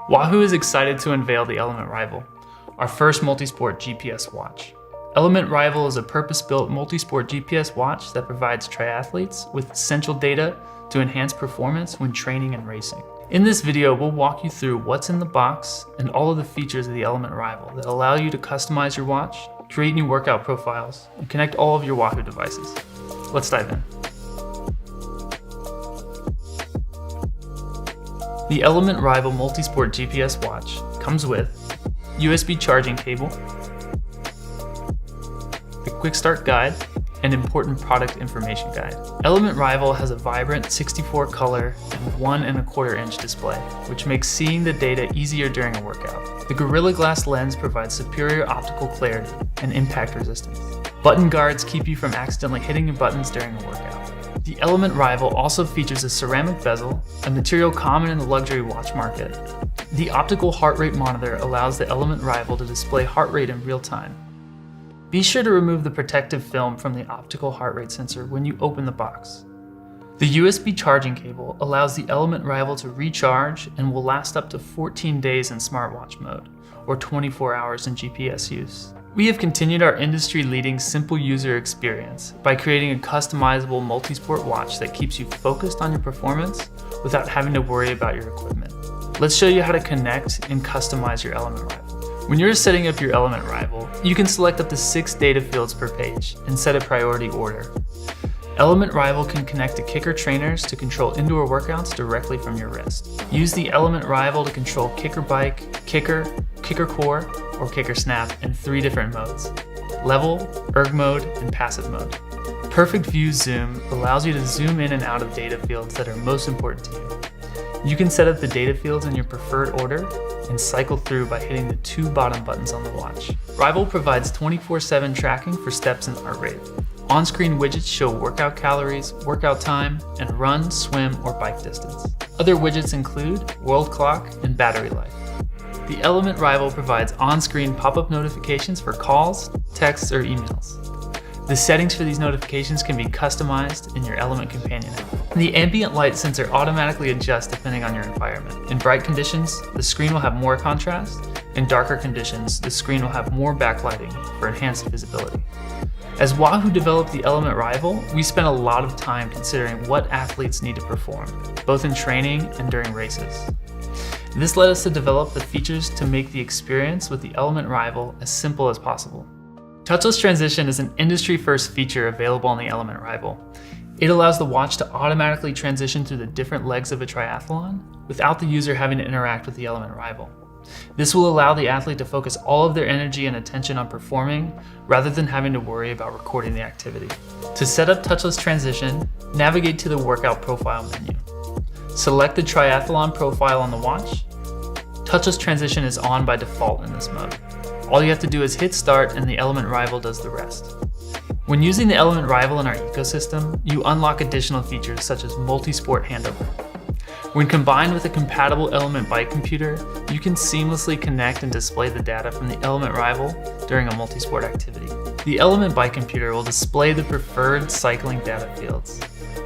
Wahoo is excited to unveil the Element Rival, our first multisport GPS watch. Element Rival is a purpose-built multisport GPS watch that provides triathletes with essential data to enhance performance when training and racing. In this video, we'll walk you through what's in the box and all of the features of the Element Rival that allow you to customize your watch, create new workout profiles, and connect all of your Wahoo devices. Let's dive in. The Element Rival Multisport GPS watch comes with USB charging cable, a quick start guide, and important product information guide. Element Rival has a vibrant 64 color and 1 1/4 inch display, which makes seeing the data easier during a workout. The Gorilla Glass lens provides superior optical clarity and impact resistance. Button guards keep you from accidentally hitting your buttons during a workout. The Element Rival also features a ceramic bezel, a material common in the luxury watch market. The optical heart rate monitor allows the Element Rival to display heart rate in real time. Be sure to remove the protective film from the optical heart rate sensor when you open the box. The USB charging cable allows the Element Rival to recharge and will last up to 14 days in smartwatch mode, or 24 hours in GPS use. We have continued our industry-leading simple user experience by creating a customizable multi-sport watch that keeps you focused on your performance without having to worry about your equipment. Let's show you how to connect and customize your Element Rival. When you're setting up your Element Rival, you can select up to 6 data fields per page and set a priority order. Element Rival can connect to Kicker trainers to control indoor workouts directly from your wrist. Use the Element Rival to control Kicker Bike, Kicker, Kicker Core, or Kicker Snap in 3 different modes. level, erg mode, and passive mode. Perfect view zoom allows you to zoom in and out of data fields that are most important to you. You can set up the data fields in your preferred order and cycle through by hitting the 2 bottom buttons on the watch. Rival provides 24/7 tracking for steps and heart rate. On-screen widgets show workout calories, workout time, and run, swim, or bike distance. Other widgets include world clock and battery life. The Element Rival provides on-screen pop-up notifications for calls, texts, or emails. The settings for these notifications can be customized in your Element Companion app. The ambient light sensor automatically adjusts depending on your environment. In bright conditions, the screen will have more contrast. In darker conditions, the screen will have more backlighting for enhanced visibility. As Wahoo developed the Element Rival, we spent a lot of time considering what athletes need to perform, both in training and during races. This led us to develop the features to make the experience with the Element Rival as simple as possible. Touchless Transition is an industry-first feature available on the Element Rival. It allows the watch to automatically transition through the different legs of a triathlon without the user having to interact with the Element Rival. This will allow the athlete to focus all of their energy and attention on performing rather than having to worry about recording the activity. To set up Touchless Transition, navigate to the Workout Profile menu. Select the triathlon profile on the watch. Touchless Transition is on by default in this mode. All you have to do is hit start and the Element Rival does the rest. When using the Element Rival in our ecosystem, you unlock additional features such as multi-sport handover. When combined with a compatible Element bike computer, you can seamlessly connect and display the data from the Element Rival during a multi-sport activity. The Element bike computer will display the preferred cycling data fields,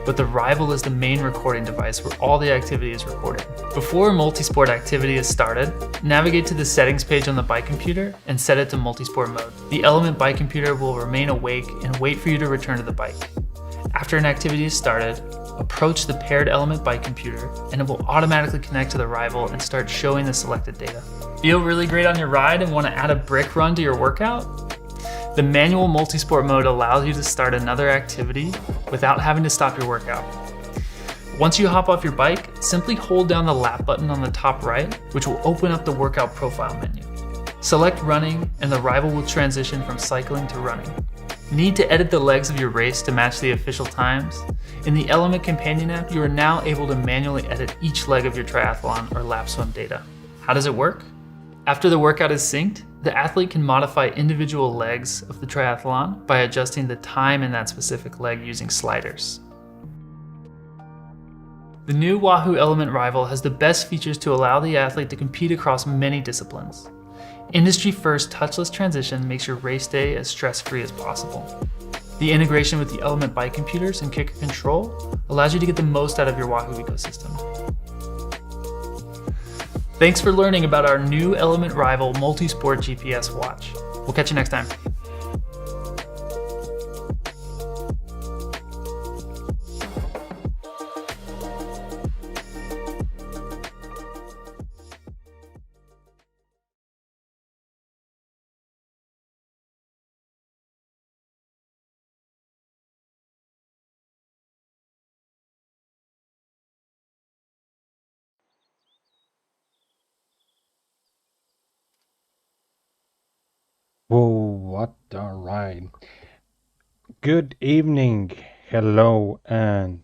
but the Rival is the main recording device where all the activity is recorded. Before a multi-sport activity is started, navigate to the settings page on the bike computer and set it to multi-sport mode. The Element bike computer will remain awake and wait for you to return to the bike. After an activity is started, approach the paired Element bike computer and it will automatically connect to the Rival and start showing the selected data. Feel really great on your ride and want to add a brick run to your workout? The manual multi-sport mode allows you to start another activity without having to stop your workout. Once you hop off your bike, simply hold down the lap button on the top right, which will open up the workout profile menu. Select running and the Rival will transition from cycling to running. Need to edit the legs of your race to match the official times? In the Element Companion app, you are now able to manually edit each leg of your triathlon or lap swim data. How does it work? After the workout is synced, the athlete can modify individual legs of the triathlon by adjusting the time in that specific leg using sliders. The new Wahoo Element Rival has the best features to allow the athlete to compete across many disciplines. Industry-first touchless transition makes your race day as stress-free as possible. The integration with the Element bike computers and Kicker Control allows you to get the most out of your Wahoo ecosystem. Thanks for learning about our new Element Rival multi-sport GPS watch. We'll catch you next time. Whoa, what a ride. Good evening, hello, and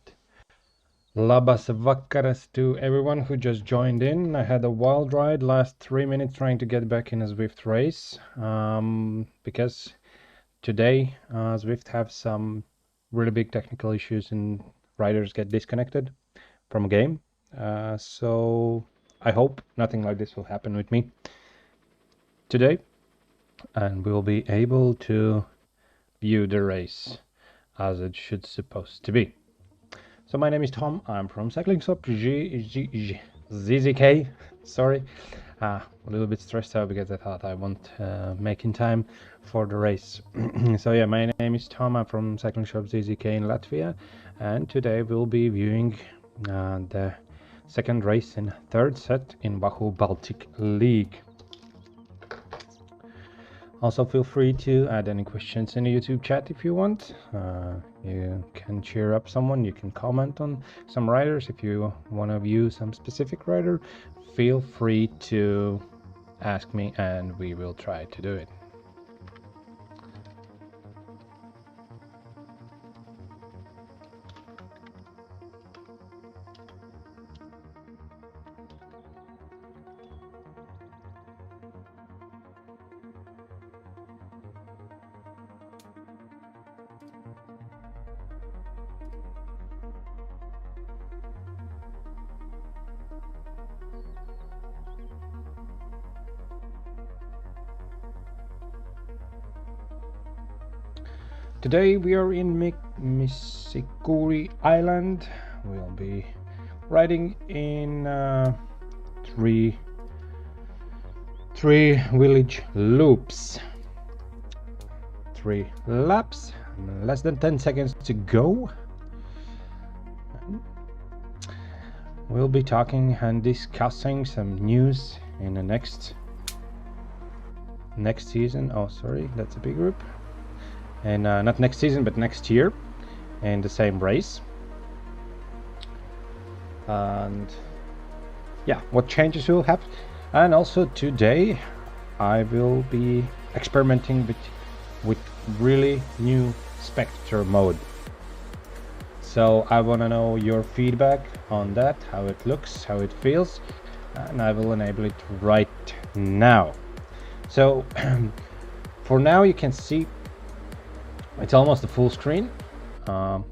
labas vakaras to everyone who just joined in. I had a wild ride last 3 minutes trying to get back in a Zwift race because today Zwift have some really big technical issues and riders get disconnected from a game. So I hope nothing like this will happen with me today, and we'll be able to view the race as it should supposed to be. So my name is Tom, I'm from Cycling Shop ZZK, sorry. A little bit stressed out because I thought I won't make in time for the race. So yeah, my name is Tom, I'm from Cycling Shop ZZK in Latvia, and today we'll be viewing the second race in third set in Wahoo Baltic League. Also, feel free to add any questions in the YouTube chat if you want. You can cheer up someone, you can comment on some riders. If you want to view some specific rider, feel free to ask me and we will try to do it. Today we are in Misikuri Island. We'll be riding in three village loops. 3 laps, less than 10 seconds to go. We'll be talking and discussing some news in the next season. Oh, sorry, that's a big group. And not next season, but next year, in the same race. And yeah, what changes will happen. And also today, I will be experimenting with really new spectre mode. So I want to know your feedback on that, how it looks, how it feels, and I will enable it right now. So for now you can see it's almost a full screen. So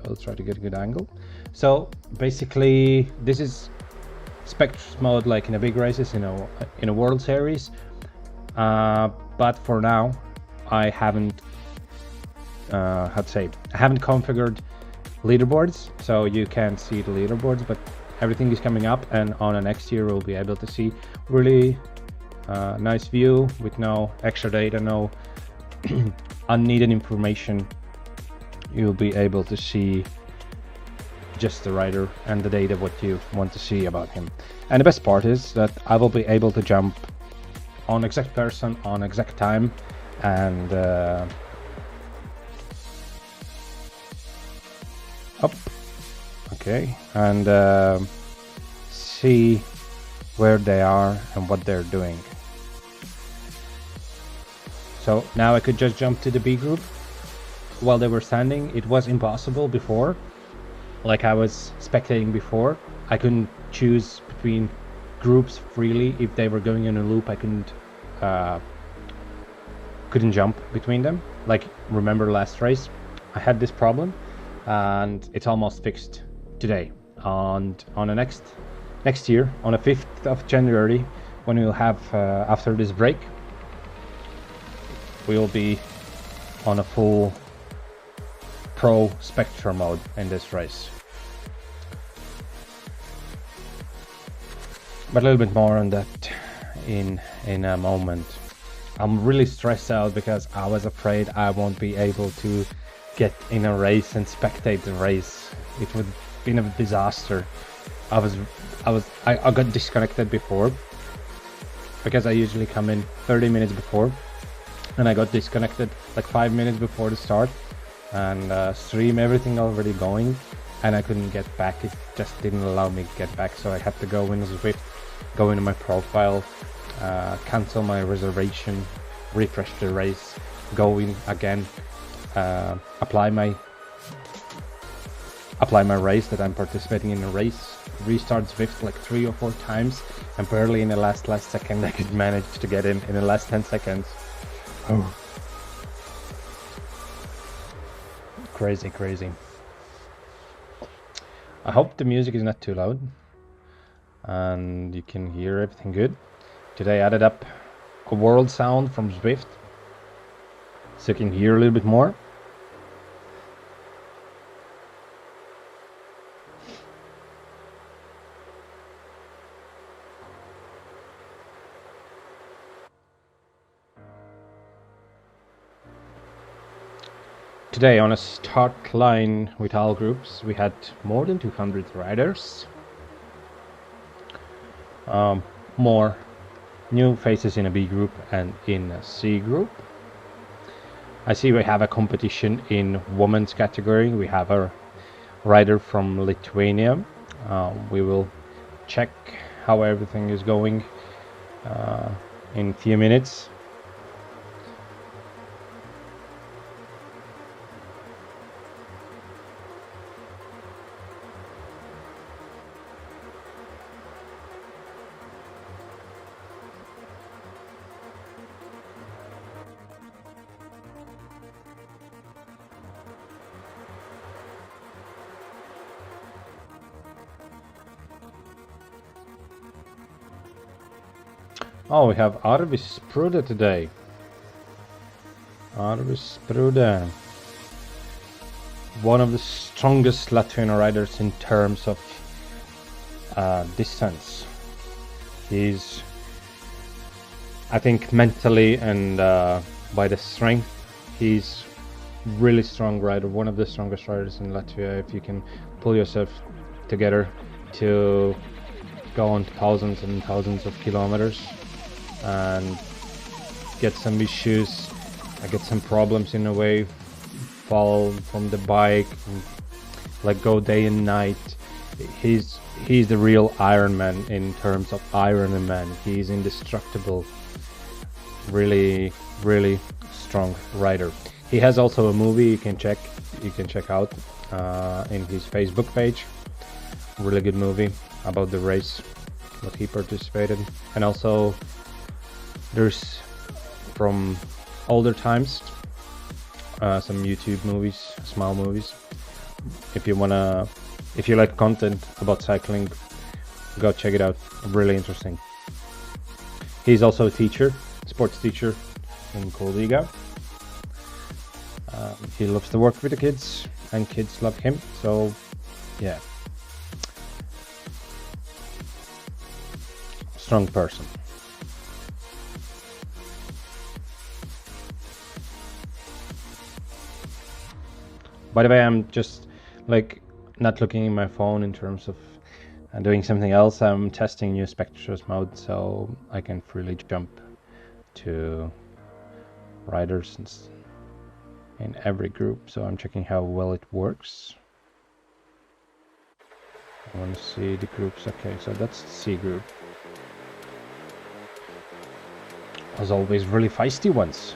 I'll try to get a good angle. So basically this is spectre mode like in a big races, in a World Series. But for now I haven't I haven't configured leaderboards, so you can't see the leaderboards, but everything is coming up, and on the next year we'll be able to see really nice view with no extra data, no unneeded information. You'll be able to see just the rider and the data what you want to see about him. And the best part is that I will be able to jump on exact person on exact time, and up, okay, and see where they are and what they're doing. So now I could just jump to the B group while they were standing. It was impossible before, like I was spectating before. I couldn't choose between groups freely. If they were going in a loop, I couldn't jump between them. Like, remember last race I had this problem, and it's almost fixed today. And on the next year, on the 5th of January, when we'll have after this break, we'll be on a full pro spectre mode in this race. But a little bit more on that in a moment. I'm really stressed out because I was afraid I won't be able to get in a race and spectate the race. It would have been a disaster. I got disconnected before because I usually come in 30 minutes before, and I got disconnected like 5 minutes before the start, and stream everything already going, and I couldn't get back. It just didn't allow me to get back, so I had to go in Zwift, go into my profile, cancel my reservation, refresh the race, go in again, apply my race that I'm participating in a race, restart Zwift like 3 or 4 times, and barely in the last second I could manage to get in the last 10 seconds. Oh, crazy. I hope the music is not too loud and you can hear everything good. Today I added up a world sound from Zwift so you can hear a little bit more. Today on a start line with all groups we had more than 200 riders. More new faces in a B group and in a C group. I see we have a competition in women's category. We have a rider from Lithuania. We will check how everything is going in a few minutes. Oh, we have Arvis Spruda today. Arvis Sprude. One of the strongest Latvian riders in terms of distance. He's, I think, mentally and by the strength, he's really strong rider, one of the strongest riders in Latvia. If you can pull yourself together to go on thousands and thousands of kilometers and get some issues, get some problems in a way, fall from the bike, like go day and night. He's the real Iron Man in terms of Iron Man. He's indestructible. Really strong rider. He has also a movie you can check out in his Facebook page. Really good movie about the race that he participated. And also there's from older times some YouTube movies, small movies. If you like content about cycling, go check it out. Really interesting. He's also a teacher, sports teacher in Koldiga. He loves to work with the kids, and kids love him. So, yeah, strong person. By the way, I'm just like not looking at my phone in terms of doing something else. I'm testing new Spectrus mode, so I can freely jump to riders in every group. So I'm checking how well it works. I want to see the groups. Okay, so that's the C group. As always, really feisty ones.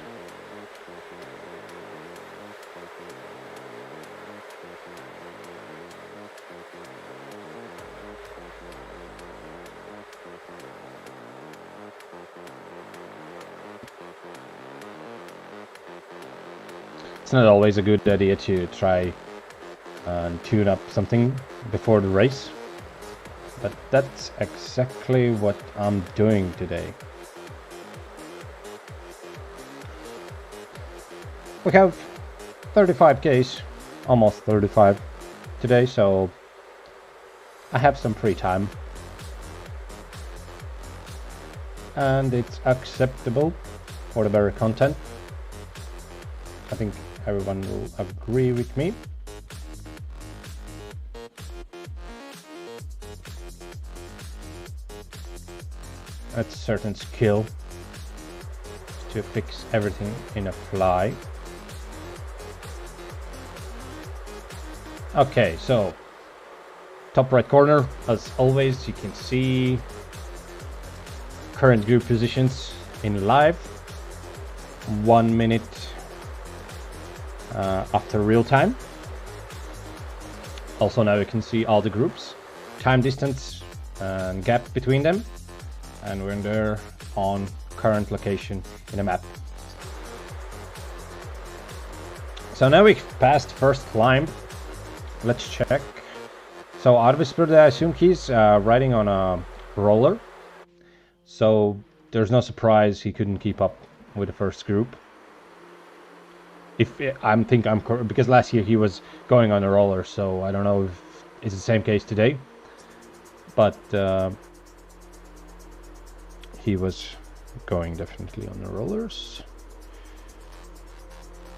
It's not always a good idea to try and tune up something before the race, but that's exactly what I'm doing today. We have 35 Ks, almost 35 today, so I have some free time. And it's acceptable for the better content. I think everyone will agree with me. That's a certain skill to fix everything in a fly. Okay, so top right corner, as always, you can see current group positions in live, 1 minute after real time. Also now you can see all the groups, time, distance and gap between them, and we're there on current location in a map. So now we've passed first climb. Let's check. So Arvispur, I assume he's riding on a roller, so there's no surprise he couldn't keep up with the first group. If I'm correct, because last year he was going on a roller, so I don't know if it's the same case today, but he was going definitely on the rollers.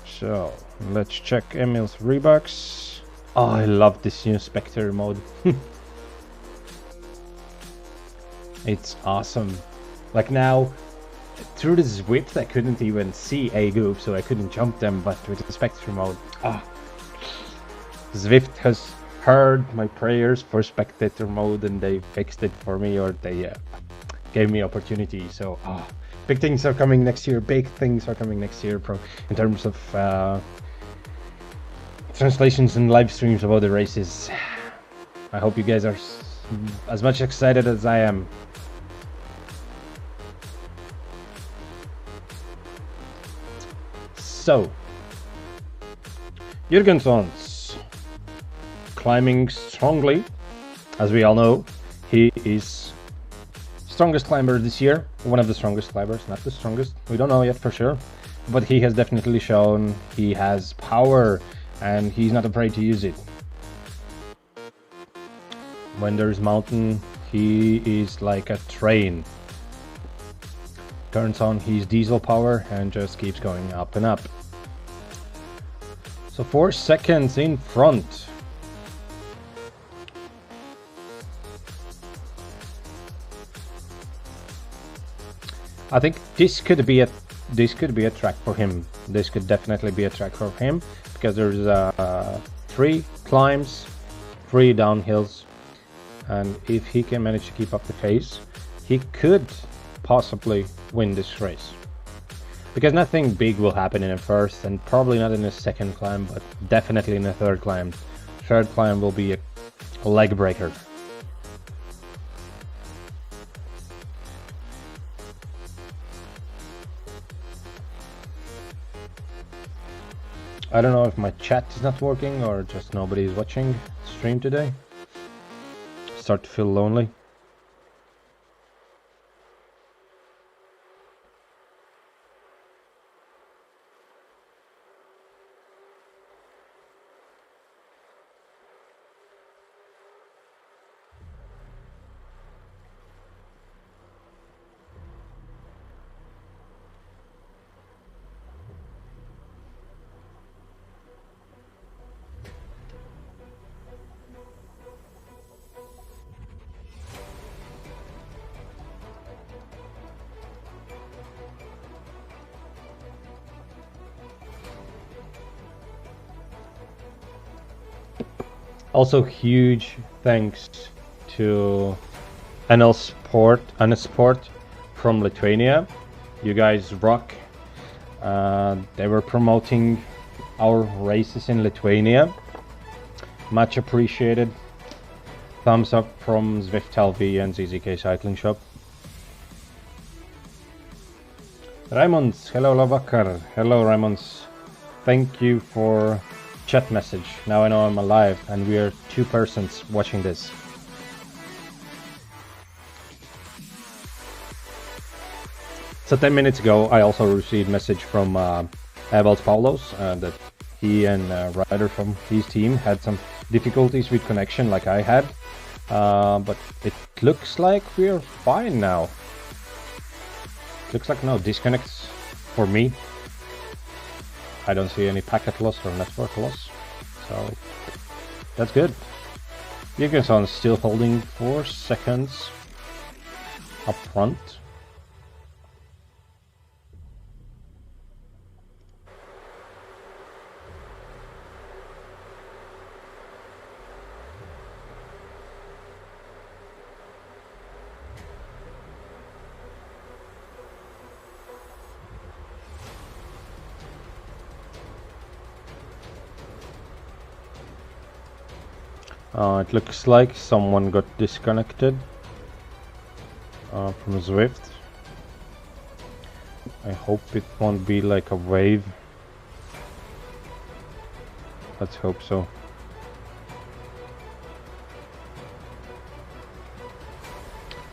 So let's check Emil's Reeboks. Oh, I love this new Spectre mode. It's awesome. Like now, through the Zwift, I couldn't even see a group, so I couldn't jump them, but with the Spectre mode, Zwift has heard my prayers for spectator mode and they fixed it for me, or they gave me opportunity. So big things are coming next year. Big things are coming next year in terms of translations and live streams about the races. I hope you guys are as much excited as I am. So, Jürgensson's climbing strongly. As we all know, he is strongest climber this year. One of the strongest climbers, not the strongest. We don't know yet for sure. but he has definitely shown he has power and he's not afraid to use it. When there's mountain, he is like a train. Turns on his diesel power and just keeps going up and up. So 4 seconds in front. I think this could be a track for him. This could definitely be a track for him because there's 3 climbs, 3 downhills, and if he can manage to keep up the pace, he could possibly win this race. Because nothing big will happen in the first and probably not in the second climb, but definitely in the third climb. Third climb will be a leg breaker. I don't know if my chat is not working or just nobody is watching stream today. Start to feel lonely. Also, huge thanks to NL Sport from Lithuania. You guys rock. They were promoting our races in Lithuania. Much appreciated. Thumbs up from Zwift LV and ZZK Cycling Shop. Raimonds, hello Lavakar. Hello Raimonds. Thank you for chat message. Now I know I'm alive and we are 2 persons watching this. So 10 minutes ago I also received message from Evald Paulos that he and Ryder from his team had some difficulties with connection like I had, but it looks like we're fine now. Looks like no disconnects for me. I don't see any packet loss or network loss, so that's good. Jürgensen still holding 4 seconds up front. It looks like someone got disconnected from Zwift. I hope it won't be like a wave. Let's hope so.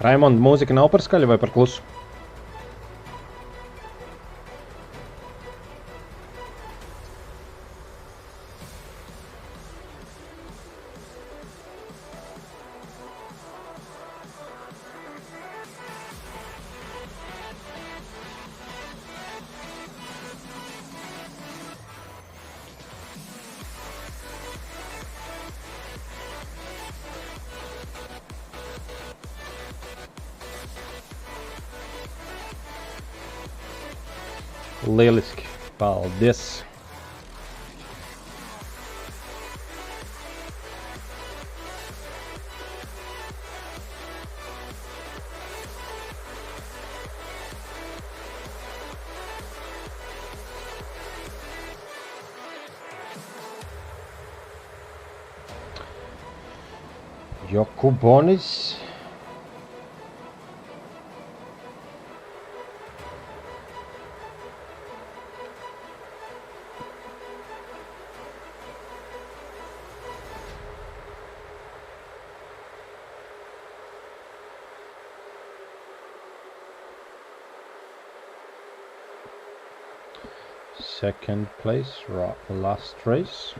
Raimond, mūzika nav par skaļu vai par klusu? Lieliski, paldies! Jokubonis. second place, last race.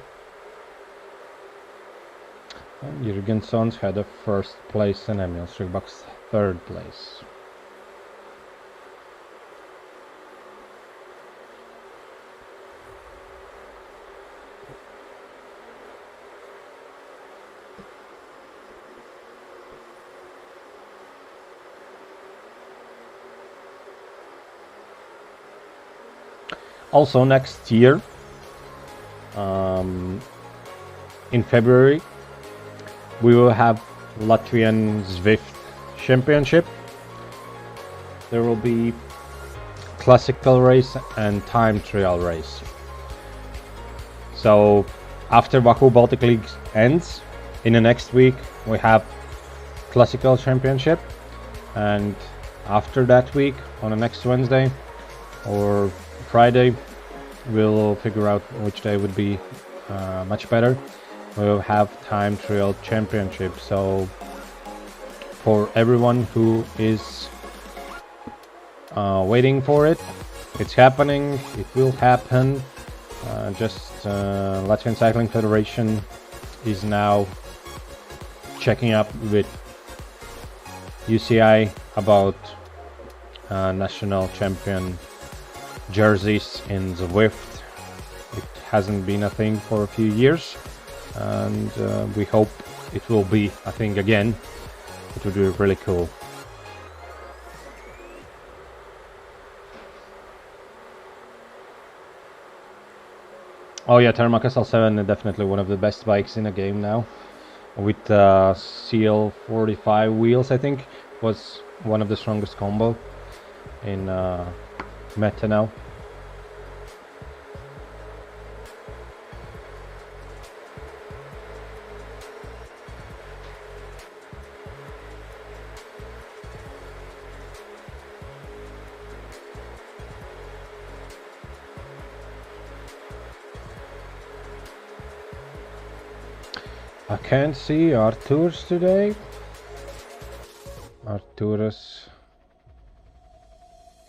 And Jürgensons had a first place and Emil Strickbach's third place. Also next year, in February, we will have Latvian Zwift Championship. There will be classical race and time trial race. So after Wahoo Baltic League ends, in the next week we have classical championship, and after that week, on the next Wednesday or Friday, we'll figure out which day would be much better. We'll have time trial championship. So for everyone who is waiting for it, it's happening. It will happen. Latvian Cycling Federation is now checking up with UCI about national champion jerseys in Zwift. It hasn't been a thing for a few years, and we hope it will be a thing again. It would be really cool. Oh yeah, Termac SL7 is definitely one of the best bikes in the game now. With CL45 wheels, I think, was one of the strongest combo in meta now. I can't see Arturs today. Arturus,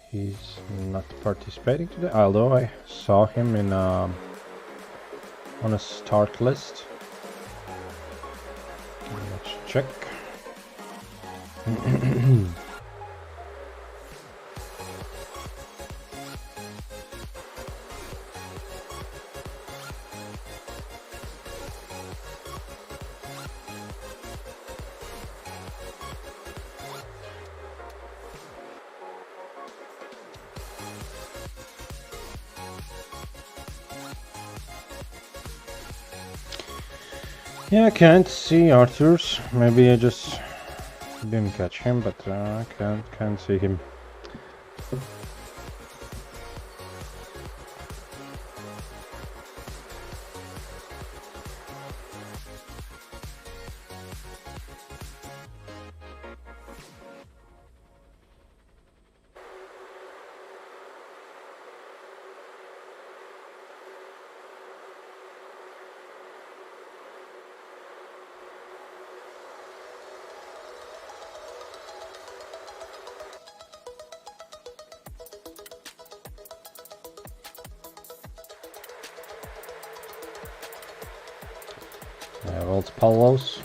he's not participating today, although I saw him in on a start list. Let's check. Yeah, I can't see Arthur's. Maybe I just didn't catch him, but I can't see him. Old Polos.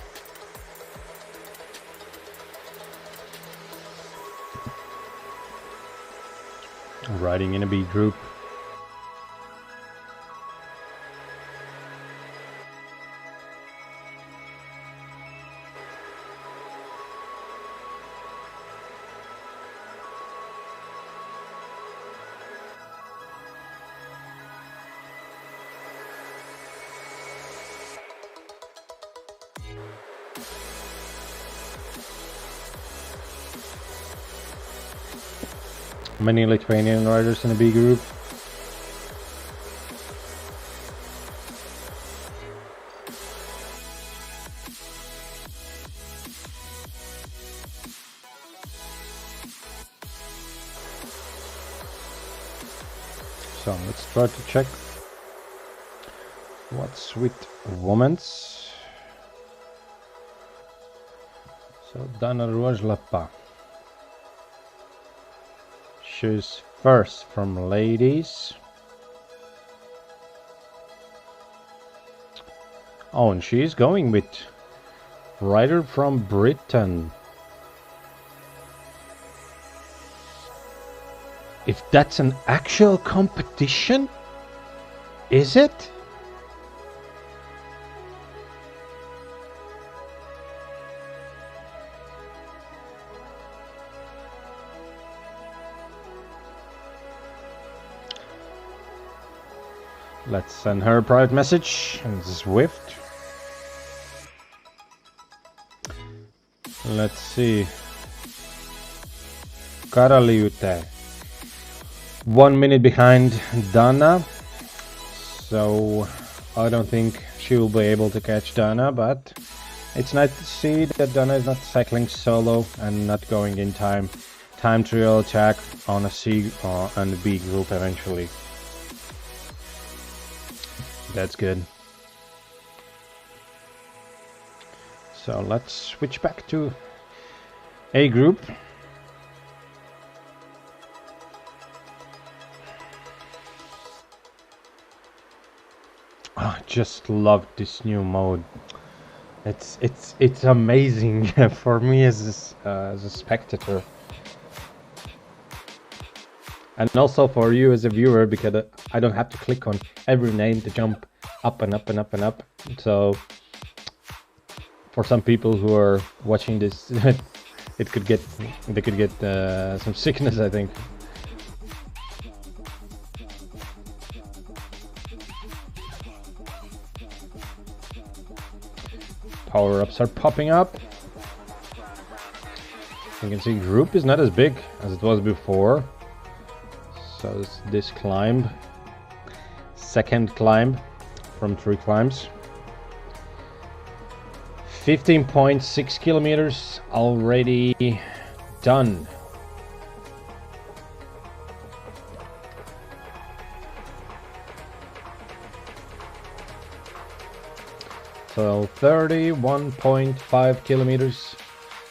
Riding in a B group. Many Lithuanian riders in a B group. So let's try to check what's with women's. So Dana Rožlapa. She's first from ladies. Oh, and she's going with rider from Britain. If that's an actual competition, is it? Let's send her a private message. Zwift. Let's see. Karaliute. 1 minute behind Dana. So I don't think she will be able to catch Dana, but it's nice to see that Dana is not cycling solo and not going in time trial attack on a C and a B group eventually. That's good. So let's switch back to A group. I just love this new mode. It's amazing for me as a spectator, and also for you as a viewer, because I don't have to click on every name to jump up and up and up and up. So for some people who are watching this, they could get some sickness, I think. Power-ups are popping up. You can see group is not as big as it was before. So it's this climb, second climb from 3 climbs. 15.6 kilometers already done. So 31.5 kilometers,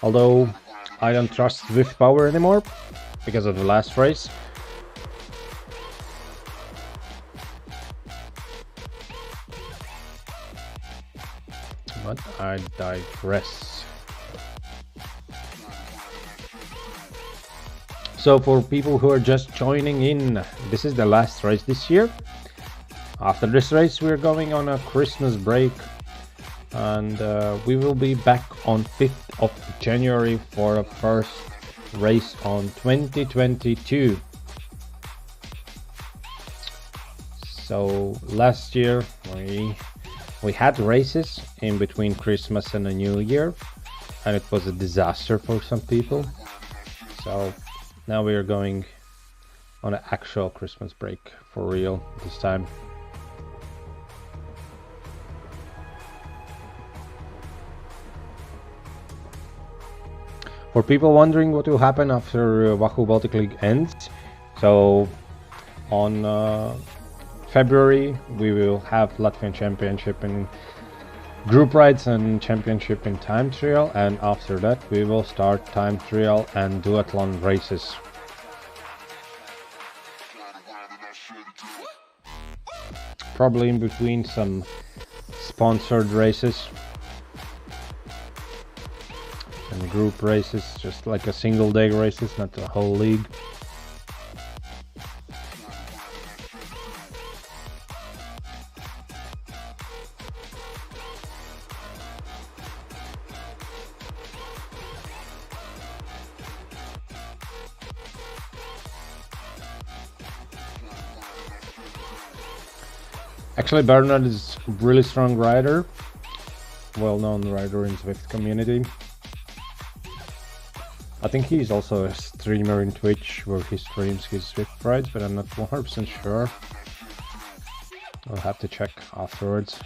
although I don't trust Zwift Power anymore because of the last race. But I digress. So for people who are just joining in, this is the last race this year. After this race we're going on a Christmas break, and we will be back on 5th of January for a first race on 2022. So last year we had races in between Christmas and the New Year, and it was a disaster for some people. So now we are going on an actual Christmas break for real this time. For people wondering what will happen after Wahoo Baltic League ends, so on February we will have Latvian Championship in group rides and Championship in time trial, and after that we will start time trial and duathlon races. Probably in between some sponsored races and group races, just like a single day races, not the whole league. Actually, Bernard is a really strong rider, well-known rider in the Zwift community. I think he's also a streamer in Twitch where he streams his Zwift rides, but I'm not 100% sure. I'll have to check afterwards.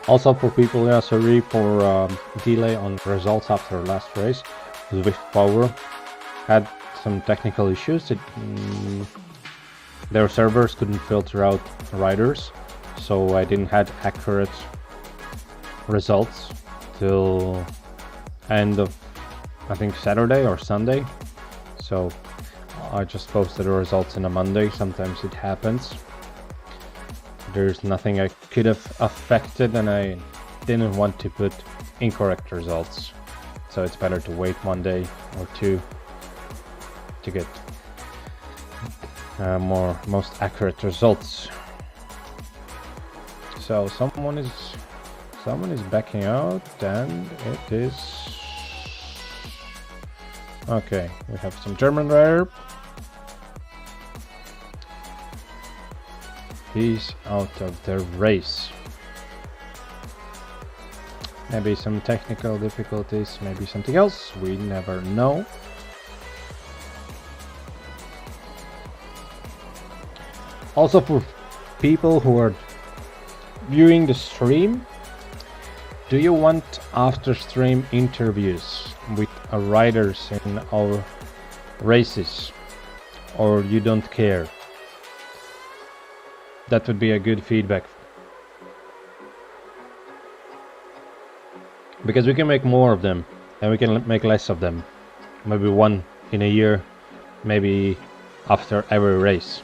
Also for people, yeah, sorry for delay on results after last race. Zwift Wahoo had some technical issues. Their servers couldn't filter out riders, so I didn't have accurate results till end of, I think, Saturday or Sunday. So I just posted the results on a Monday. Sometimes it happens. There's nothing I could have affected, and I didn't want to put incorrect results. So it's better to wait 1 day or two to get most accurate results. So someone is backing out, and it is okay. We have some German rider. He's out of the race. Maybe some technical difficulties, maybe something else, we never know. Also for people who are viewing the stream, do you want after stream interviews with riders in our races, or you don't care? That would be a good feedback, because we can make more of them and we can make less of them. Maybe one in a year, maybe after every race.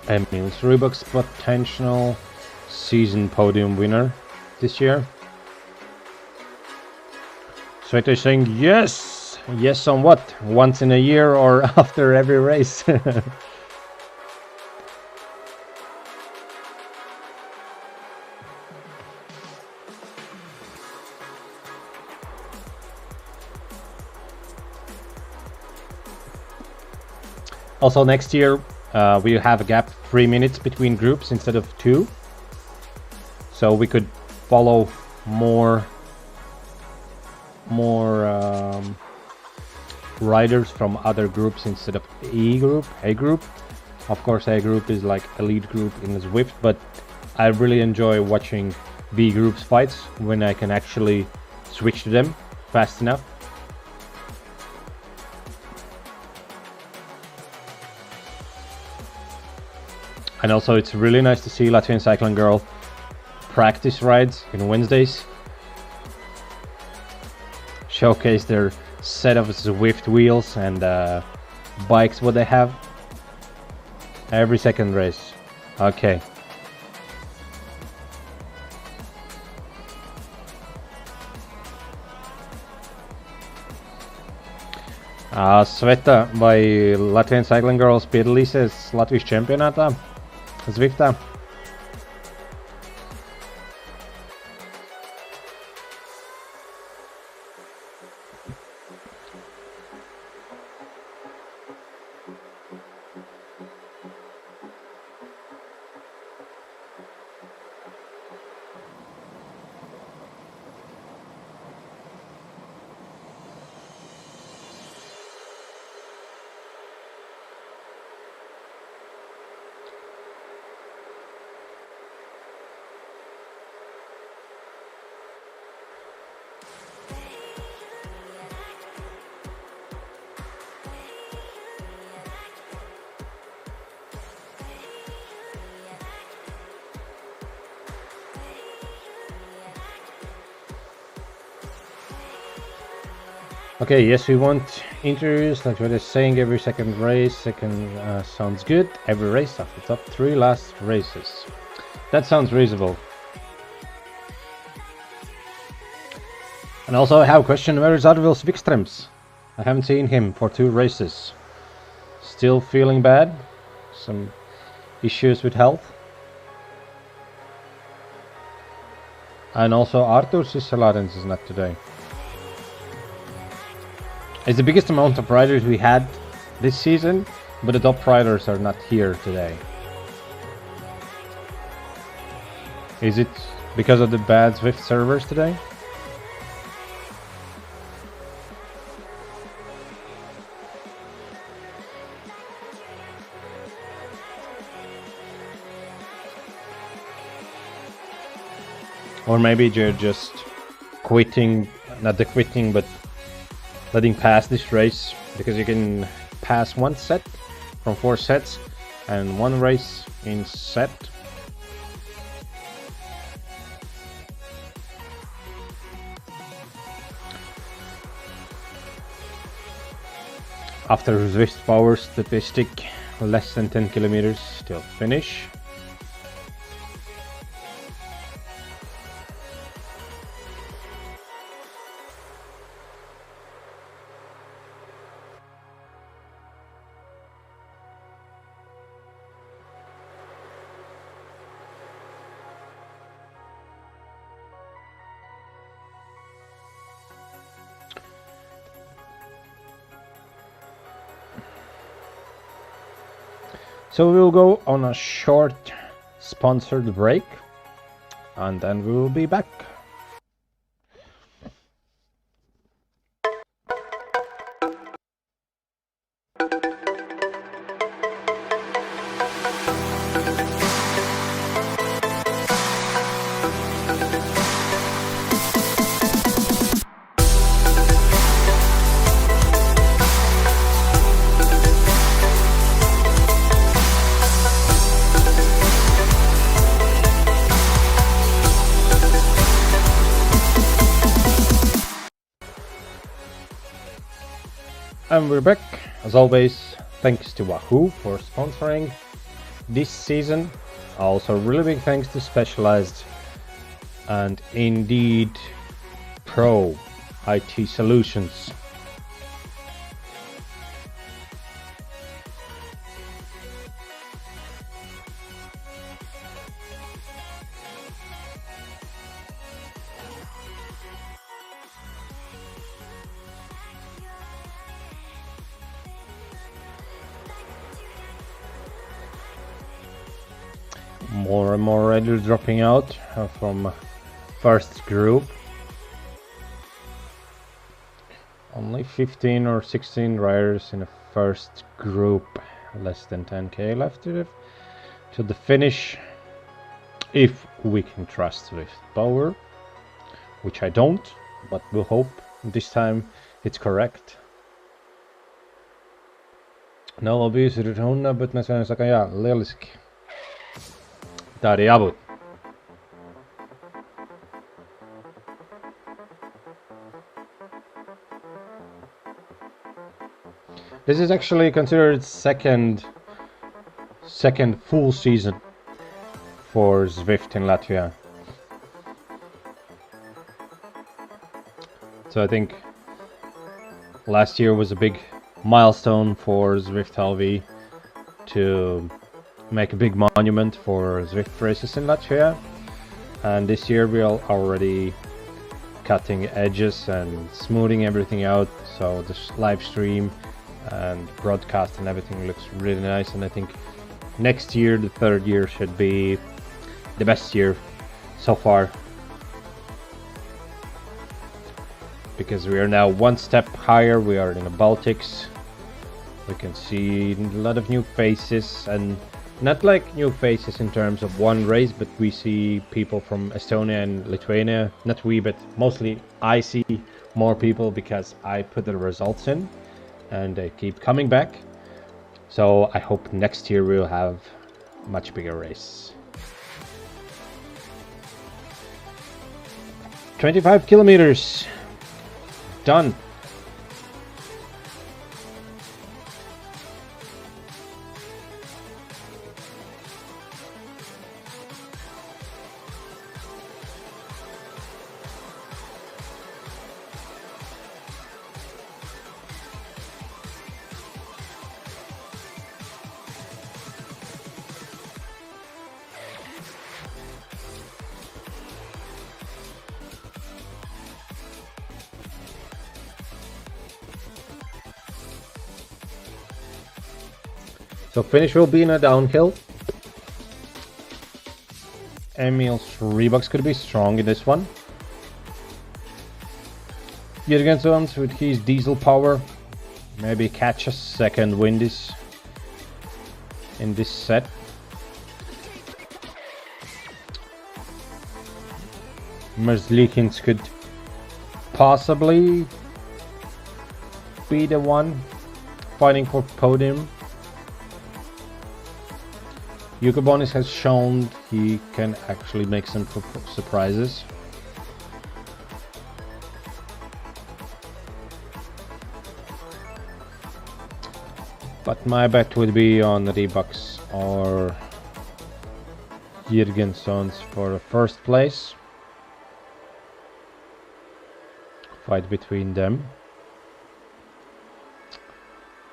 Emil Rybak's potential season podium winner this year. Sveta is saying yes! Yes on what? Once in a year or after every race? Also next year we have a gap 3 minutes between groups instead of 2, so we could follow more riders from other groups instead of A group. Of course, A group is like elite group in the Zwift, but I really enjoy watching B groups fights when I can actually switch to them fast enough. And also it's really nice to see Latvian Cycling Girl practice rides in Wednesdays. Showcase their set of Zwift wheels and bikes what they have. Every second race. Okay. Sveta, vai Latvian Cycling Girls piedalīsies Latvijas čempionātā Zwiftā? Okay, yes, we want interviews, like what they're saying, every second race. Sounds good. Every race after top 3 last races. That sounds reasonable. And also I have a question, where is Arvils Wikströms? I haven't seen him for 2 races. Still feeling bad? Some issues with health? And also Artur Sisaladens is not today. It's the biggest amount of riders we had this season, but the top riders are not here today. Is it because of the bad Zwift servers today? Or maybe you're just quitting, not the quitting, but letting pass this race, because you can pass one set from 4 sets and one race in set. After Zwift power statistic, less than 10 kilometers till finish. So we'll go on a short sponsored break and then we will be back. And we're back. As always, thanks to Wahoo for sponsoring this season. Also, really big thanks to Specialized and Indeed Pro IT Solutions. More and more riders dropping out from first group. Only 15 or 16 riders in the first group. Less than 10k left to the finish. If we can trust with power, which I don't, but we'll hope this time it's correct. No abuse runa, bet mēs vienam sakām, jā, lieliski. Tā arī jābūt. This is actually considered second full season for Zwift in Latvia. So I think last year was a big milestone for Zwift LV to make a big monument for Zwift races in Latvia, and this year we are already cutting edges and smoothing everything out, so the live stream and broadcast and everything looks really nice. And I think next year, the third year, should be the best year so far, because we are now one step higher. We are in the Baltics. We can see a lot of new faces, and not like new faces in terms of one race, but we see people from Estonia and Lithuania. Not we, but mostly I see more people because I put the results in and they keep coming back. So I hope next year we'll have much bigger race. 25 kilometers done. So finish will be in a downhill. Emil's Reeboks could be strong in this one. Jürgenson's with his diesel power maybe catch a second win in this set. Merzlikins could possibly be the one fighting for podium. Yukabonis has shown he can actually make some surprises. But my bet would be on Reeboks or Jürgenson's for the first place. Fight between them.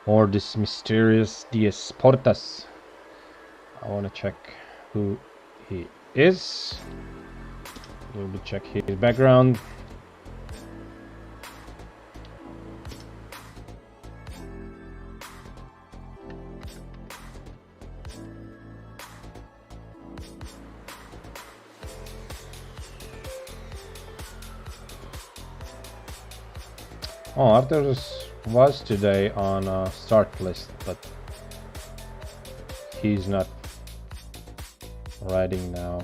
Or this mysterious Diez Portas. I want to check who he is. We'll check his background. Oh, Arthur was today on a start list, but he's not riding now.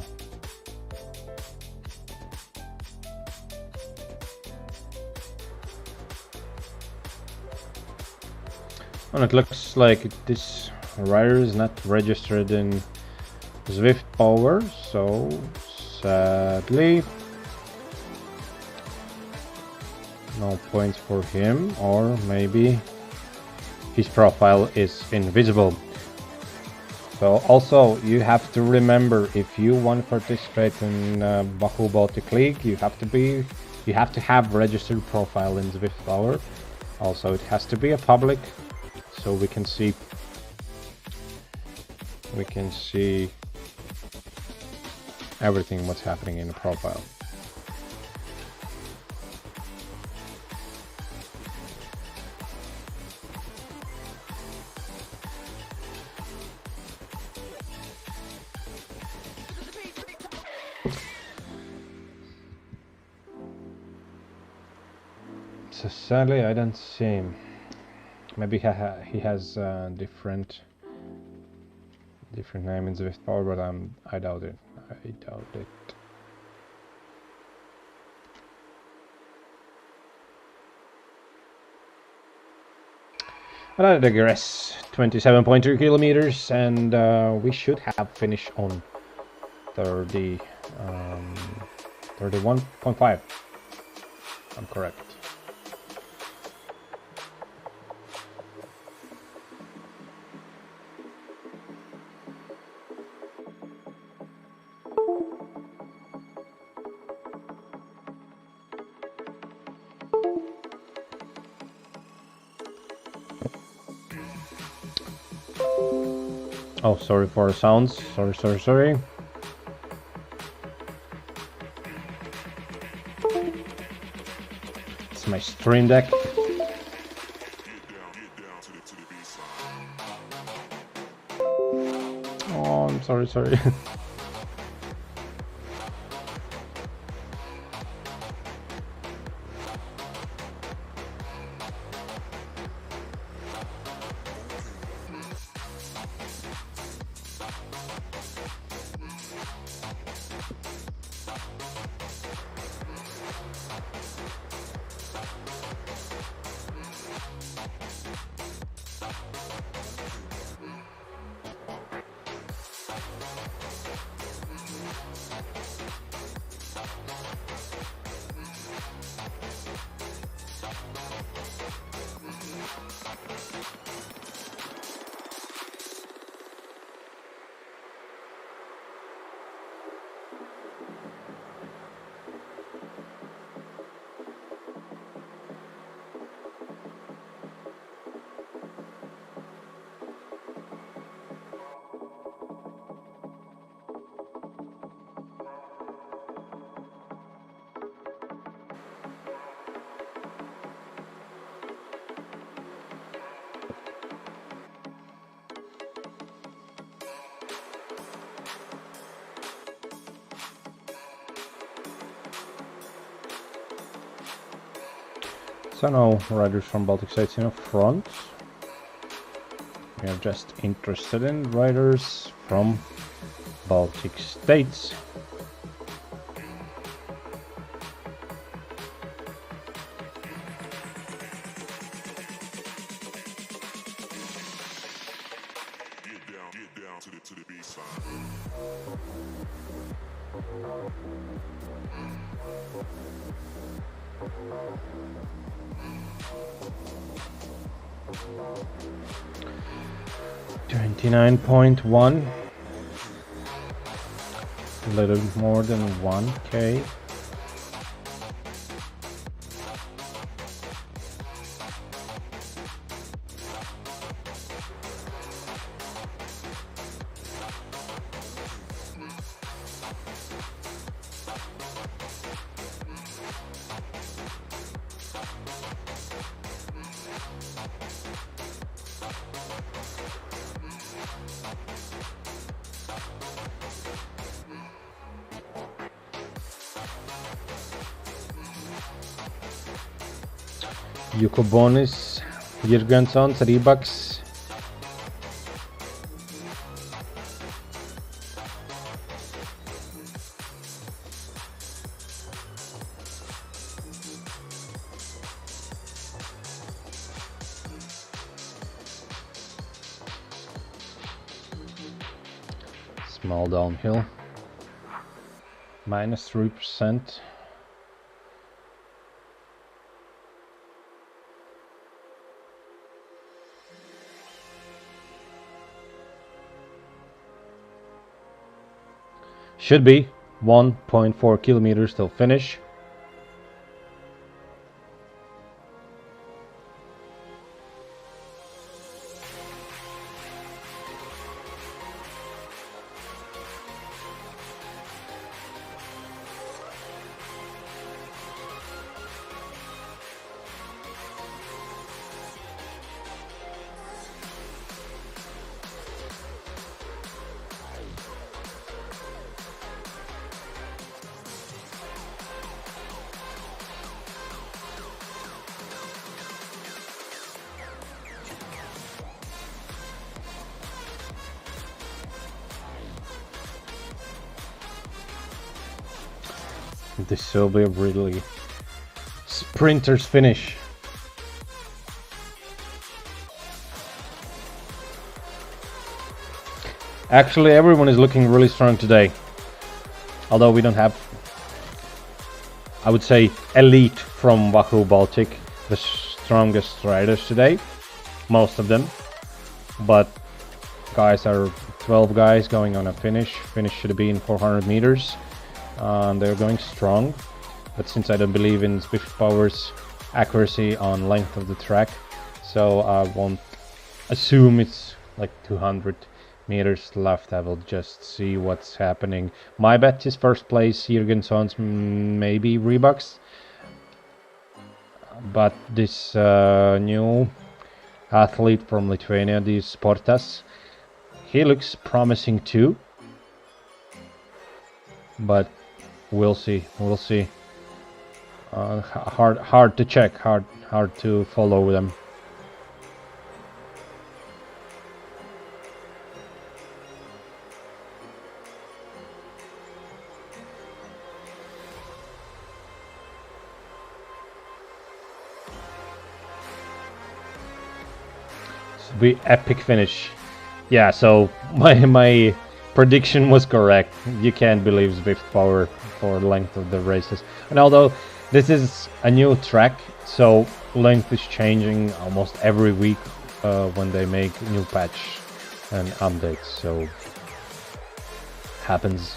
And it looks like this rider is not registered in Zwift Power, so sadly no points for him, or maybe his profile is invisible. So also you have to remember, if you want to participate in Wahoo Baltic League, you have to have registered profile in Zwift Power. Also it has to be a public, so we can see everything what's happening in the profile. So sadly I don't see him. Maybe he has a different name in Zwift Power, but I doubt it. I doubt it. But I digress. 27.3 kilometers, and we should have finished on 31.5. I'm correct. Oh, sorry for the sounds. Sorry. It's my Stream Deck. Oh, I'm sorry. So no riders from Baltic States in the front. We are just interested in riders from Baltic States. Get down to the B side. $29.1, a little more than 1K. Yukobonis, Jürgensons, Reeboks. Small downhill, minus 3%. Should be 1.4 kilometers till finish. This will be a really sprinter's finish. Actually, everyone is looking really strong today. Although we don't have, I would say, elite from Wahoo Baltic, the strongest riders today. Most of them. But guys are 12 guys going on a finish. Finish should be in 400 meters. They're going strong, but since I don't believe in Zwift Power's accuracy on length of the track, so I won't assume it's like 200 meters left. I will just see what's happening. My bet is first place Jürgensons, maybe Reeboks, but this new athlete from Lithuania, this Sportas, he looks promising too, but we'll see. Hard to check, hard to follow them. This will be epic finish. Yeah, so my prediction was correct. You can't believe Zwift Power for length of the races. And although this is a new track, so length is changing almost every week when they make new patch and updates, so happens.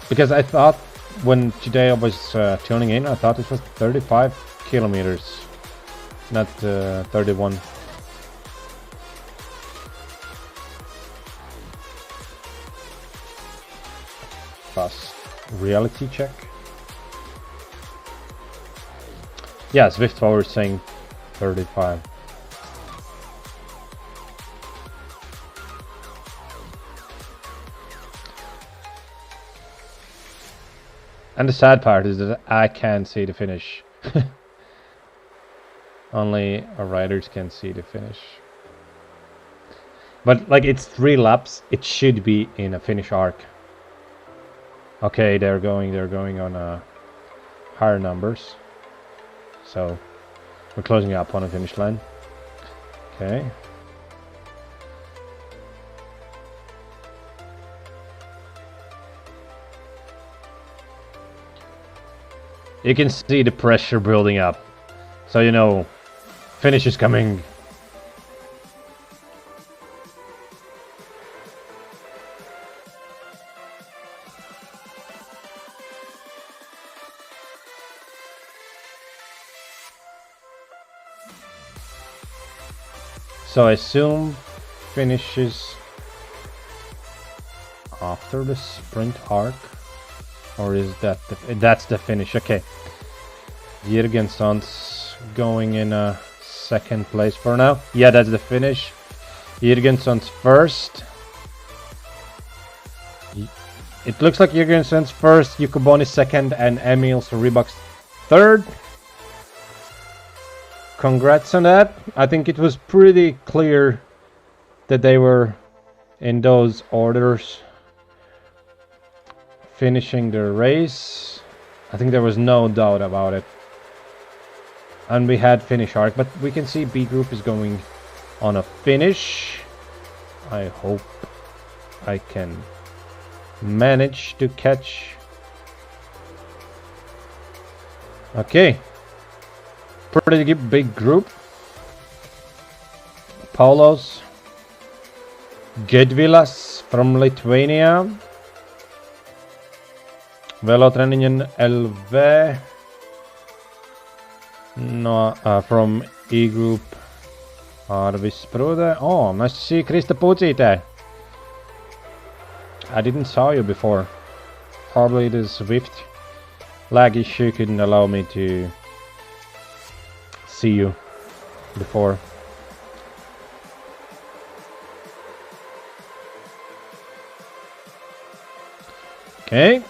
Because I thought when today I was tuning in, I thought it was 35 kilometers, not 31. Fast reality check. Yeah, Zwift Power is saying 35. And the sad part is that I can't see the finish. Only our riders can see the finish. But like it's 3 laps, it should be in a finish arc. Okay, they're going on higher numbers. So we're closing up on a finish line. Okay. You can see the pressure building up. So you know, finish is coming. So I assume finishes after the sprint arc, or is that that's the finish? Okay, Jürgenson's going in a 2nd place for now. Yeah, that's the finish. Jürgenson's first. It looks like Jürgenson's first, Yukoboni's second, and Emil Soribak's third. Congrats on that. I think it was pretty clear that they were in those orders finishing their race. I think there was no doubt about it. And we had finish arc, but we can see B group is going on a finish. I hope I can manage to catch. Okay. Pretty big group. Paulos Gedvilas from Lithuania. Velotreningen LV. No, from E group. Arvis Brode. Oh, nice to see Krista Putsite. I didn't saw you before. Probably the Zwift lag issue couldn't allow me to see you before. Okay.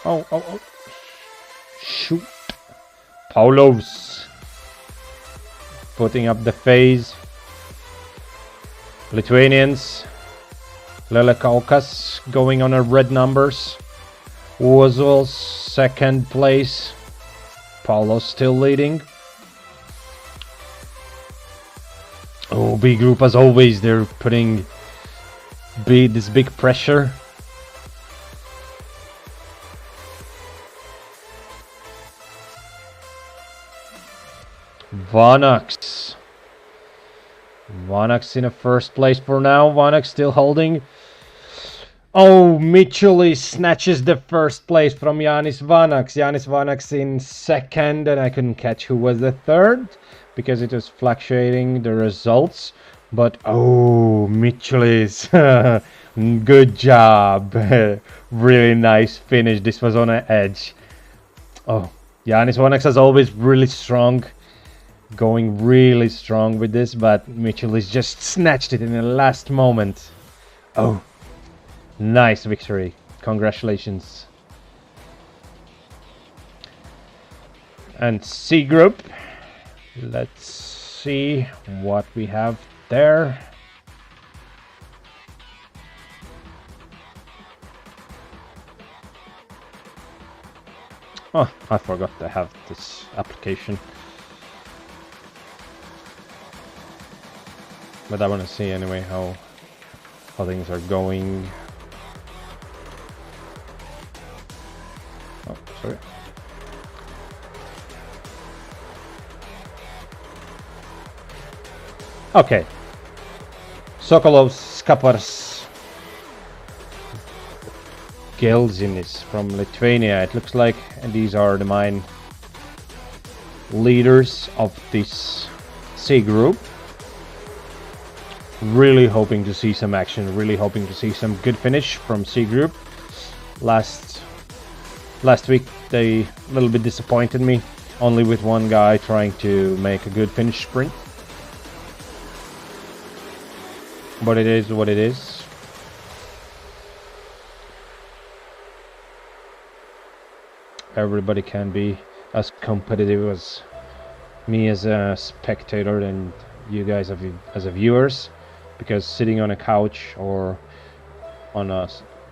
Oh. Shoot. Paulos putting up the phase. Lithuanians. Lelekaukas going on a red numbers. Ozol's 2nd place. Paulos still leading. Oh, B group as always, they're putting this big pressure. Vanax in a 1st place for now. Vanax still holding. Oh, Michuli snatches the 1st place from Yanis Vanax. Yanis Vanax in 2nd, and I couldn't catch who was the 3rd because it was fluctuating the results. But oh, Michulis, good job. Really nice finish. This was on an edge. Oh, Yanis Vanax is always really strong. Going really strong with this, but Michulis just snatched it in the last moment. Oh. Nice victory. Congratulations. And C group. Let's see what we have there. Oh, I forgot to have this application. But I want to see anyway how things are going. Oh, sorry. Okay. Sokolovs, Kapars, Gelzinis from Lithuania. It looks like these are the main leaders of this C group. Really hoping to see some action. Really hoping to see some good finish from C group. Last week they a little bit disappointed me, only with one guy trying to make a good finish sprint. But it is what it is. everybody can be as competitive as me as a spectator and you guys as a viewers, because sitting on a couch or on a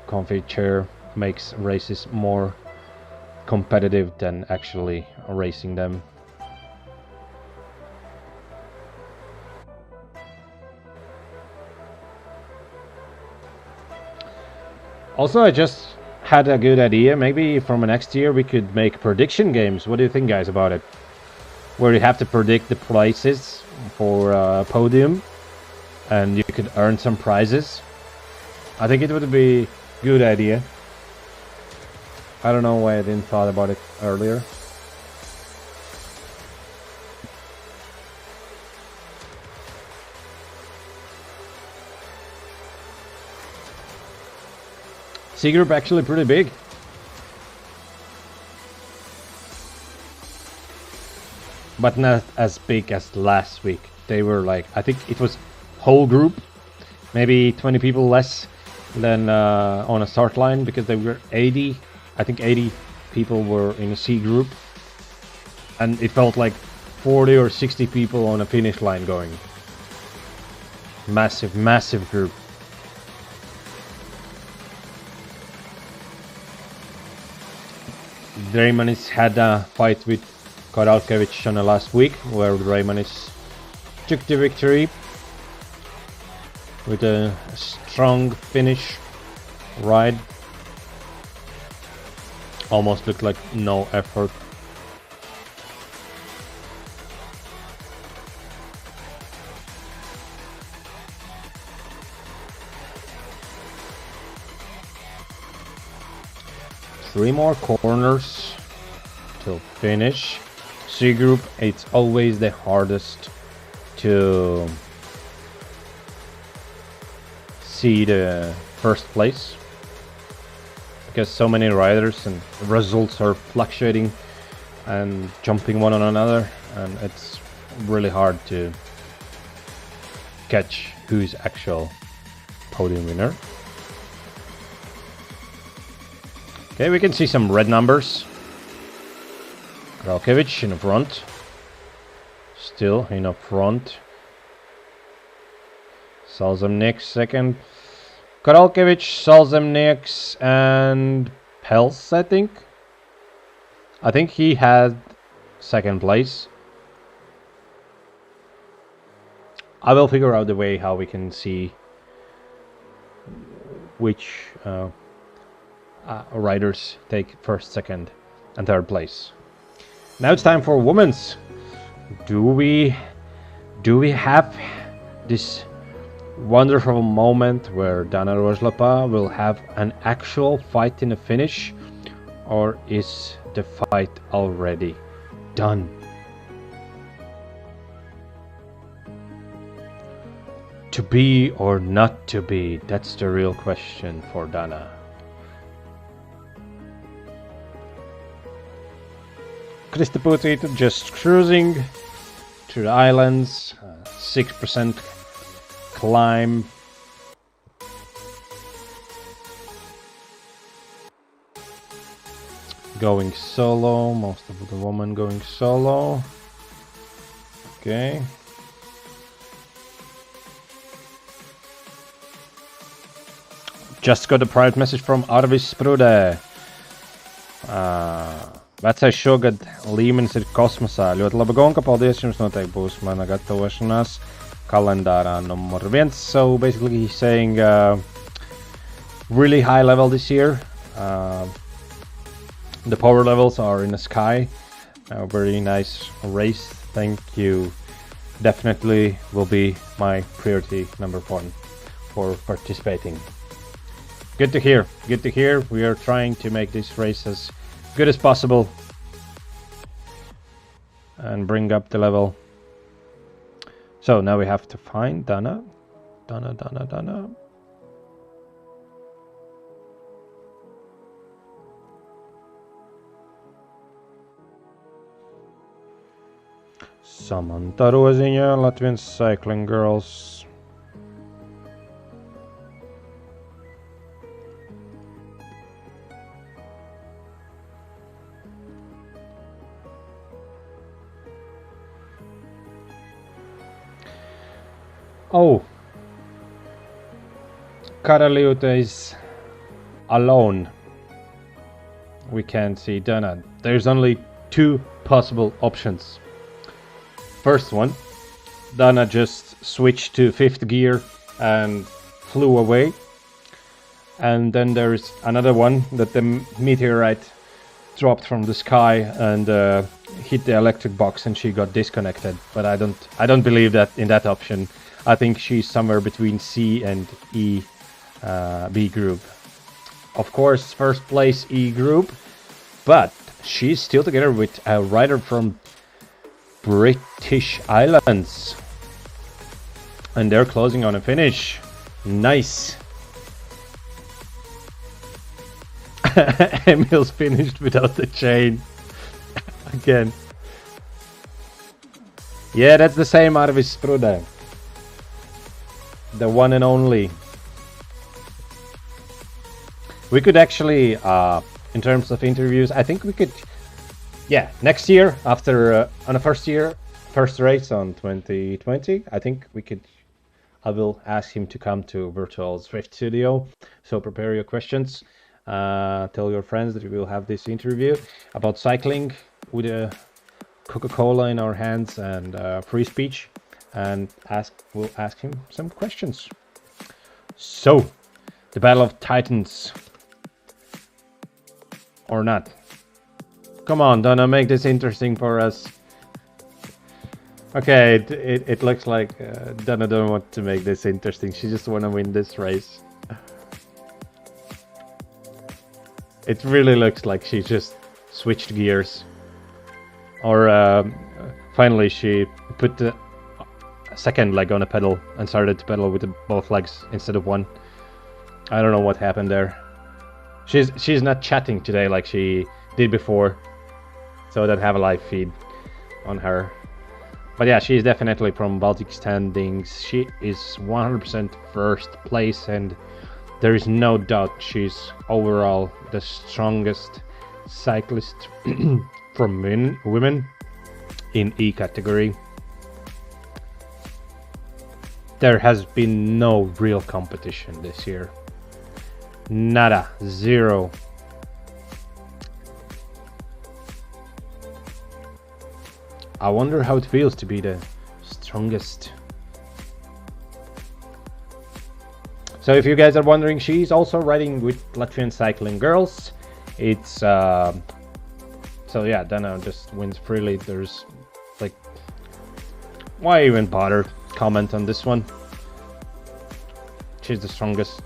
comfy chair makes races more competitive than actually racing them. Also, I just had a good idea. Maybe from next year we could make prediction games. What do you think, guys, about it? Where you have to predict the prices for a podium and you could earn some prizes. I think it would be a good idea. I don't know why I didn't thought about it earlier. C group actually pretty big. But not as big as last week. They were like, I think it was whole group, maybe 20 people less than on a start line, because they were 80. I think 80 people were in a C group, and it felt like 40 or 60 people on a finish line going. Massive group. Reimanis had a fight with Koralkevich on the last week, where Reimanis took the victory with a strong finish ride. Almost looked like no effort. Three more corners to finish. C group, it's always the hardest to see the first place, because so many riders and results are fluctuating and jumping one on another, and it's really hard to catch who's actual podium winner. Okay, we can see some red numbers. Koralkevich in the front. Still in the front. Salzemnik second. Koralkevich, Salzemnik, and Pels, I think. I think he had second place. I will figure out the way how we can see which riders take first, second, and third place. Now it's time for women's. Do we have this wonderful moment where Dana Rozlapa will have an actual fight in the finish, or is the fight already done? To be or not to be, that's the real question for Dana. Krista Putit just cruising through the islands, 6% climb. Going solo, most of the women going solo. Okay. Just got a private message from Arvis Sprude. Vecais šogad līmenis ir kosmosā. Ļoti laba gonka, paldies, jums noteikti būs mana gatavošanās kalendārā numur 1. So basically he's saying really high level this year. The power levels are in the sky. Very nice race. Thank you. Definitely will be my priority number 1 for participating. Good to hear. Good to hear. We are trying to make this race as good as possible and bring up the level. So now we have to find Dana. Dana. Samanta Roziņa, Latvian Cycling Girls. Oh, Karaliuta is alone. We can't see Dana. There's only two possible options. First one, Dana just switched to 5th gear and flew away. And then there's another one that the meteorite dropped from the sky and hit the electric box and she got disconnected. But I don't believe that in that option. I think she's somewhere between C and E, B group. Of course, first place E group, but she's still together with a rider from British Islands. And they're closing on a finish. Nice. Emil's finished without the chain. Again. Yeah, that's the same Arvis Spruda. The one and only. We could actually, in terms of interviews, I think we could, yeah, next year after on the first race on 2020, I think we could. I will ask him to come to virtual Zwift studio. So prepare your questions. Tell your friends that we will have this interview about cycling with a Coca-Cola in our hands and free speech, and we'll ask him some questions. So, the Battle of Titans. Or not. Come on, Donna, make this interesting for us. Okay, it looks like Donna don't want to make this interesting. She just want to win this race. It really looks like she just switched gears. Or finally she put the second leg on a pedal and started to pedal with both legs instead of one. I don't know what happened there. She's not chatting today like she did before, so I don't have a live feed on her. But yeah, she's definitely from Baltic standings. She is 100% first place, and there is no doubt she's overall the strongest cyclist from women in E category. There has been no real competition this year. Nada. Zero. I wonder how it feels to be the strongest. So if you guys are wondering, she's also riding with Latvian Cycling Girls. It's so yeah, Dana just wins freely. There's like, why even bother comment on this one? She's the strongest.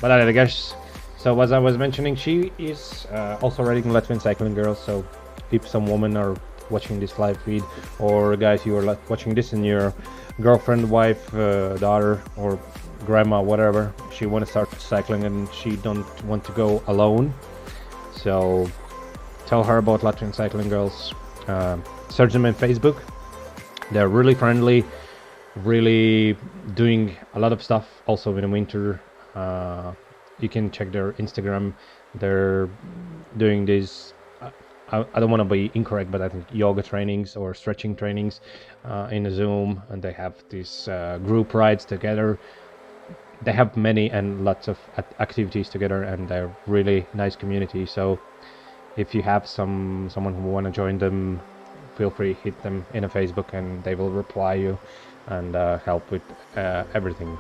But I guess, so as I was mentioning, she is also riding Latvian Cycling Girls. So if some women are watching this live feed, or guys, you are watching this and your girlfriend, wife, daughter, or grandma, whatever, she want to start cycling and she don't want to go alone, so tell her about Latvian Cycling Girls. Search them on Facebook. They're really friendly, really doing a lot of stuff also in the winter. You can check their Instagram. They're doing these, I don't want to be incorrect, but I think yoga trainings or stretching trainings in a Zoom, and they have these group rides together. They have many and lots of activities together, and they're really nice community. So if you have someone who want to join them, feel free, hit them in a Facebook and they will reply you and help with everything.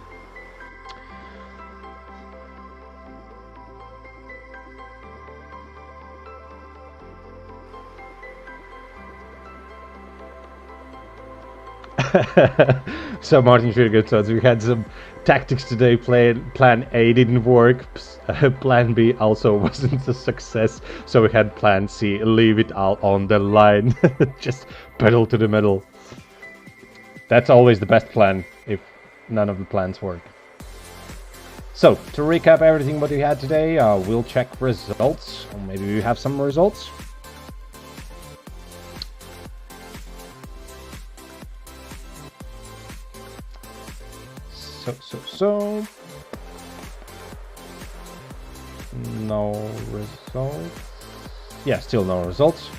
So Martin Schürger thought we had some tactics today. Plan A didn't work. Plan B also wasn't a success. So we had Plan C. Leave it all on the line. Just pedal to the metal. That's always the best plan if none of the plans work. So to recap everything what we had today, we'll check results. Or maybe we have some results. So no results. Yeah, still no results.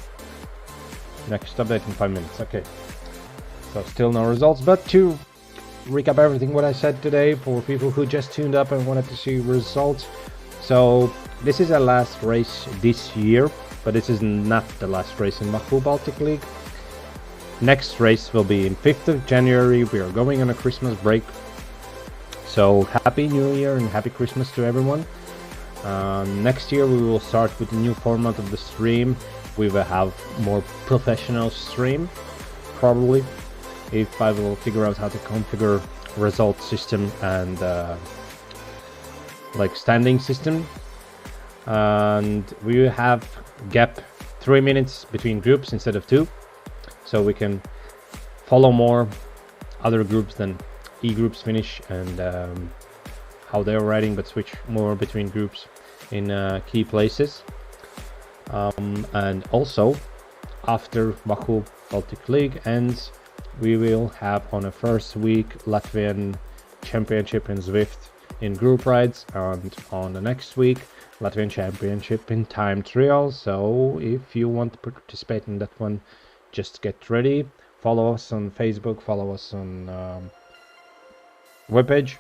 Next update in 5 minutes. Okay, so still no results, but two recap everything what I said today for people who just tuned up and wanted to see results. So this is our last race this year, but this is not the last race in Wahoo Baltic League. Next race will be in 5th of January. We are going on a Christmas break. So happy New Year and happy Christmas to everyone. Next year we will start with the new format of the stream. We will have more professional stream, probably, if I will figure out how to configure result system and like standing system. And we will have gap 3 minutes between groups instead of 2, so we can follow more other groups than E-groups finish and how they're riding, but switch more between groups in key places. And also after Wahoo Baltic League ends, we will have on a first week Latvian Championship in Zwift in group rides, and on the next week Latvian Championship in time trial. So if you want to participate in that one, just get ready. Follow us on Facebook, follow us on webpage,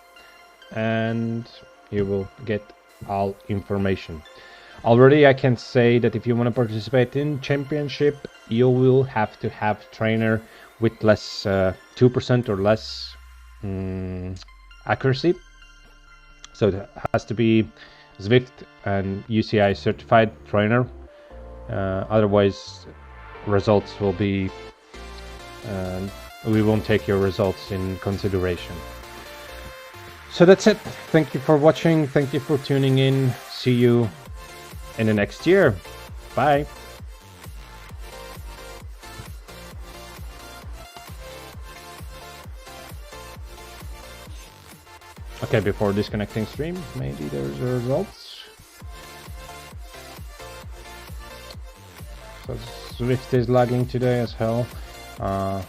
and you will get all information. Already I can say that if you want to participate in championship, you will have to have trainer with less 2% or less accuracy. So it has to be Zwift and UCI certified trainer. Otherwise results will be we won't take your results in consideration. So that's it. Thank you for watching. Thank you for tuning in. See you in the next year. Bye. Okay, before disconnecting stream, maybe there's the results. So Zwift is lagging today as hell.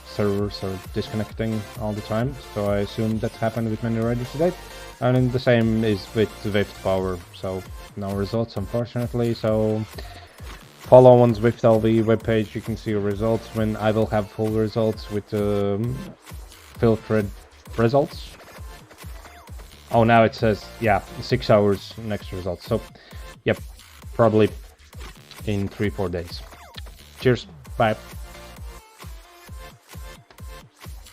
Servers are disconnecting all the time, so I assume that happened with many riders today. And then the same is with Zwift Power, so no results unfortunately. So follow on Zwift LV webpage, you can see your results when I will have full results with filtered results. Oh, now it says, yeah, 6 hours next results. So, yep, probably in 3-4 days. Cheers, bye.